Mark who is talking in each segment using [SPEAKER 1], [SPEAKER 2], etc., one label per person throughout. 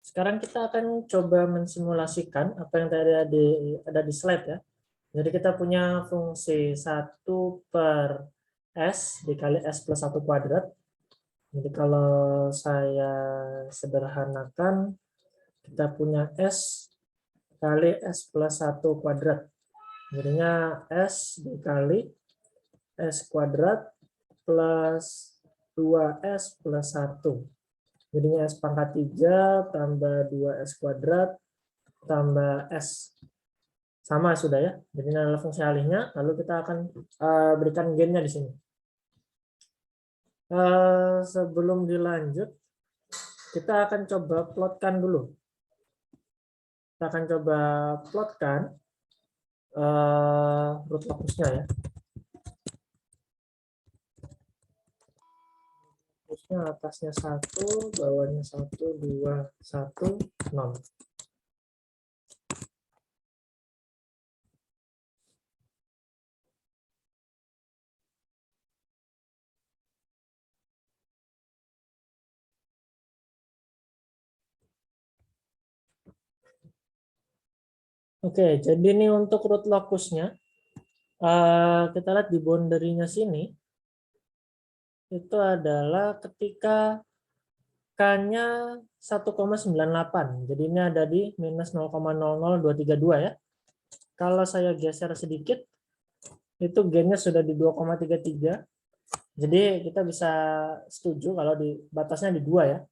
[SPEAKER 1] Sekarang kita akan coba mensimulasikan apa yang tadi ada di slide ya. Jadi kita punya fungsi 1 per S dikali S plus 1 kuadrat. Jadi kalau saya sederhanakan, kita punya S kali S plus 1 kuadrat. Jadinya S dikali S kuadrat plus 2S plus 1. Jadinya S pangkat 3 tambah 2S kuadrat tambah S. Sama sudah ya. Jadi ini adalah fungsi alihnya. Lalu kita akan berikan gainnya di sini. Sebelum dilanjut, kita akan coba plotkan dulu. Kita akan coba plotkan root locusnya ya. Locusnya atasnya 1, bawahnya 1, 2, 1, 0. Oke, jadi ini untuk root locusnya. Kita lihat di boundary-nya sini. Itu adalah ketika K-nya 1,98. Jadi ini ada di minus 0,00232 ya. Kalau saya geser sedikit, itu gainnya sudah di 2,33. Jadi kita bisa setuju kalau di batasnya di 2 ya.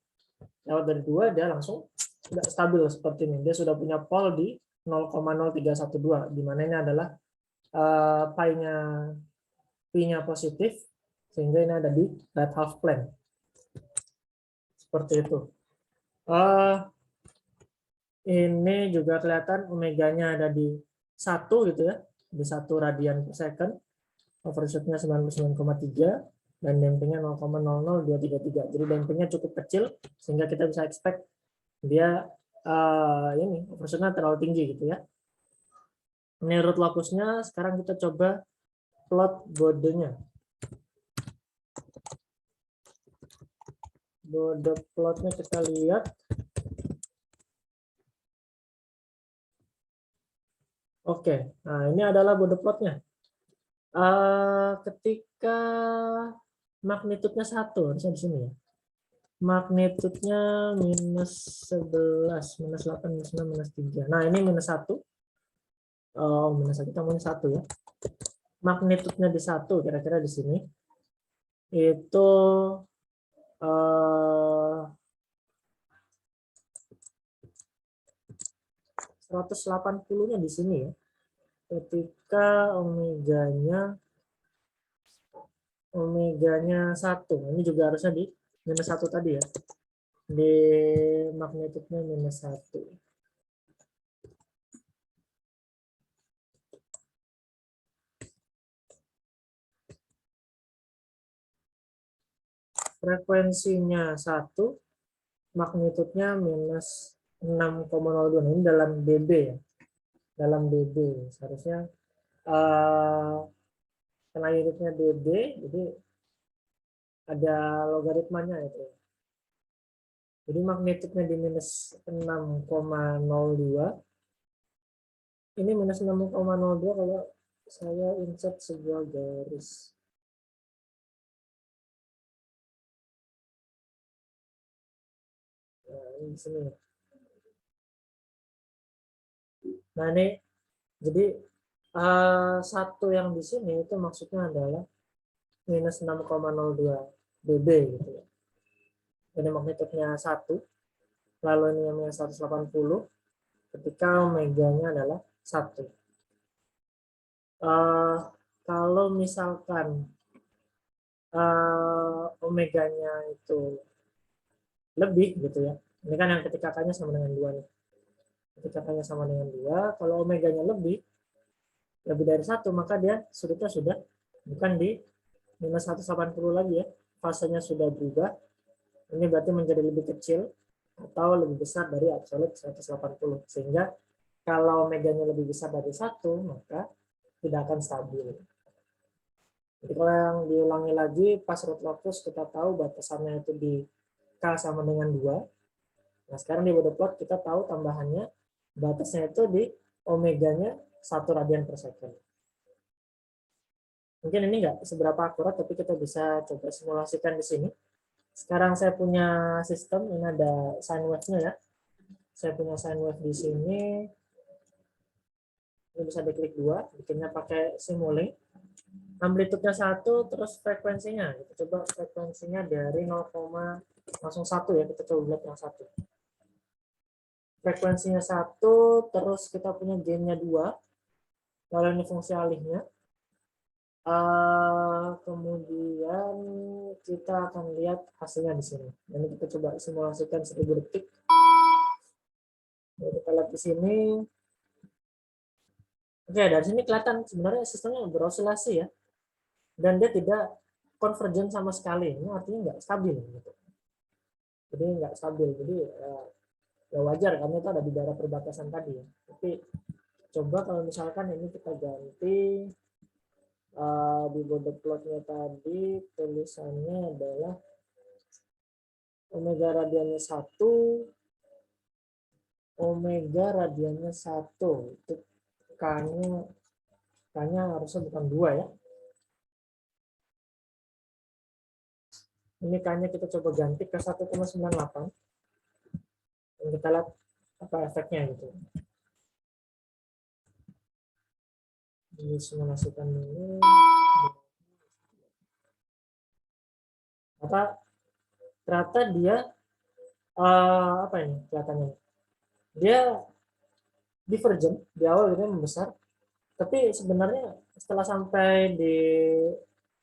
[SPEAKER 1] Lewat dari 2 dia langsung tidak stabil seperti ini. Dia sudah punya pol di 0,0312, di mana ini adalah pi-nya positif, sehingga ini ada di right half plane. Seperti itu. Ini juga kelihatan omeganya ada di 1 gitu ya, di 1 radian per second, overshootnya 99,3 dan dampingnya 0,00233. Jadi dampingnya cukup kecil sehingga kita bisa expect dia ini overshootnya terlalu tinggi gitu ya. Ini root locusnya. Sekarang kita coba plot bodenya. Bode plotnya kita lihat. Oke, nah ini adalah bode plotnya. Ketika magnitudenya 1, harusnya di sini ya. Magnitudenya minus 11, minus 8, minus 6, minus 3. Nah, ini minus 1. Oh, minus 1, kita minus 1 ya. Magnitudenya di 1, kira-kira di sini. Itu 180-nya di sini ya. Ketika omeganya 1. Ini juga harusnya di minus 1 tadi ya. Di magnitudenya minus 1. Frekuensinya 1, magnitudenya minus 6,02. Ini dalam dB ya. Dalam dB. Seharusnya karena unitnya dB, jadi ada logaritmanya itu. Jadi magnitudenya di minus 6,02. Ini minus 6,02 kalau saya insert sebuah garis. Nah, ini di sini. Nah, ini jadi 1 yang di sini itu maksudnya adalah minus 6,02 dB gitu ya. Ini magnitudenya 1. Lalu ini yang minus 180 ketika omeganya adalah 1. Kalau misalkan omeganya itu lebih gitu ya. Ini kan yang ketika K-nya sama dengan 2 nih. Ketika K-nya sama dengan 2, kalau omeganya lebih dari 1, maka dia sudutnya sudah bukan di minus 180 lagi ya. Fasenya sudah berubah. Ini berarti menjadi lebih kecil atau lebih besar dari absolut 180. Sehingga kalau omeganya lebih besar dari 1, maka tidak akan stabil. Jadi kalau yang diulangi lagi, pas root locus kita tahu batasannya itu di K sama dengan 2. Nah, sekarang di Bode plot kita tahu tambahannya batasnya itu di omeganya 1 radian per second. Mungkin ini nggak seberapa akurat, tapi kita bisa coba simulasikan di sini. Sekarang saya punya sistem, ini ada sine wave-nya ya. Saya punya sine wave di sini. Ini bisa diklik 2, bikinnya pakai Simulink. Amplitudenya 1, terus frekuensinya. Kita coba frekuensinya dari 0,01 ya, kita coba lihat yang 1. Frekuensinya 1, terus kita punya gain-nya 2. Kalau ini fungsi alihnya. Kemudian kita akan lihat hasilnya di sini. Ini kita coba simulasikan 1000 detik. Kita lihat di sini. Oke, dari sini kelihatan sebenarnya sistemnya berosilasi ya. Dan dia tidak konvergen sama sekali. Ini artinya nggak stabil. Gitu. Jadi nggak stabil. Jadi ya wajar karena itu ada di daerah perbatasan tadi ya. Tapi coba kalau misalkan ini kita ganti di Bode plotnya tadi tulisannya adalah omega radiannya 1, omega radiannya 1. Itu K-nya harusnya bukan 2 ya. Ini K-nya kita coba ganti ke 1,98. Dan kita lihat apa efeknya gitu. Disimulasikan dulu. Ternyata dia apa ini kelihatannya? Dia divergent di awal gitu membesar, tapi sebenarnya setelah sampai di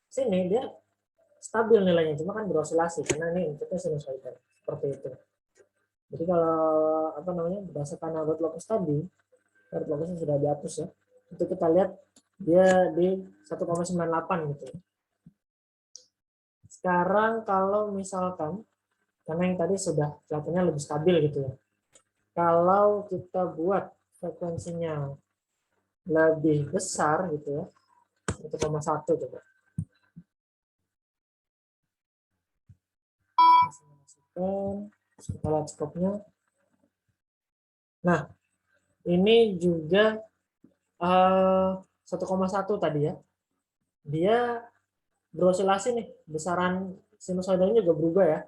[SPEAKER 1] sini dia stabil nilainya, cuma kan berosilasi karena ini inputnya sinusoidal seperti itu. Jadi kalau apa namanya berdasarkan Albert Lopez tadi, Albert Lopez sudah dihapus ya, itu kita lihat dia di 1,98 gitu. Sekarang kalau misalkan karena yang tadi sudah kelihatannya lebih stabil gitu ya, kalau kita buat frekuensinya lebih besar gitu ya, 1,1 coba. Kita lihat skopnya. Nah, ini juga 1,1 tadi ya. Dia berosilasi nih, besaran sinusoidalnya juga berubah ya.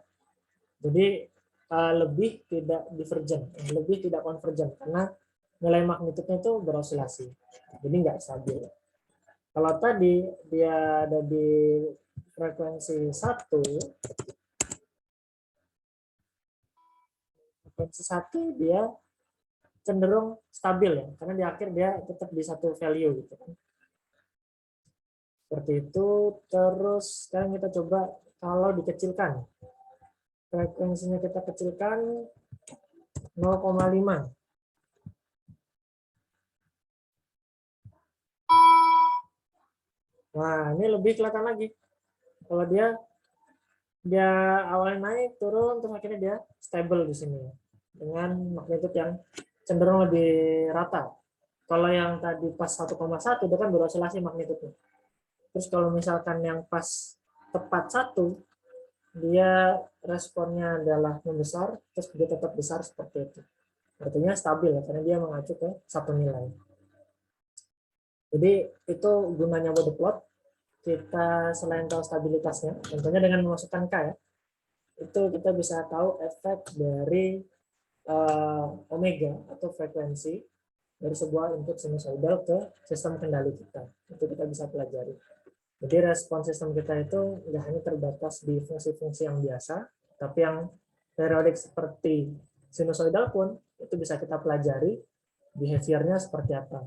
[SPEAKER 1] Jadi lebih tidak divergen, lebih tidak konvergen karena nilai magnitudnya itu berosilasi. Jadi nggak stabil. Kalau tadi dia ada di frekuensi 1, dia cenderung stabil ya, karena di akhir dia tetap di satu value gitu kan. Seperti itu. Terus sekarang kita coba kalau dikecilkan, frekuensinya kita kecilkan 0,5. Nah, ini lebih kelihatan lagi. Kalau dia awalnya naik, turun, terus akhirnya dia stable di sini dengan magnitude yang cenderung lebih rata. Kalau yang tadi pas 1,1 itu kan berosilasi magnitudenya. Terus kalau misalkan yang pas tepat 1, dia responnya adalah membesar, terus dia tetap besar seperti itu. Artinya stabil ya, karena dia mengacu ke satu nilai. Jadi itu gunanya Bode plot. Kita selain tahu stabilitasnya, tentunya dengan memasukkan K ya, itu kita bisa tahu efek dari omega atau frekuensi dari sebuah input sinusoidal ke sistem kendali kita. Itu kita bisa pelajari. Jadi respon sistem kita itu nggak hanya terbatas di fungsi-fungsi yang biasa, tapi yang periodik seperti sinusoidal pun itu bisa kita pelajari behavior-nya seperti apa.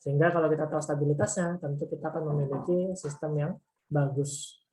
[SPEAKER 1] Sehingga kalau kita tahu stabilitasnya, tentu kita akan memiliki sistem yang bagus.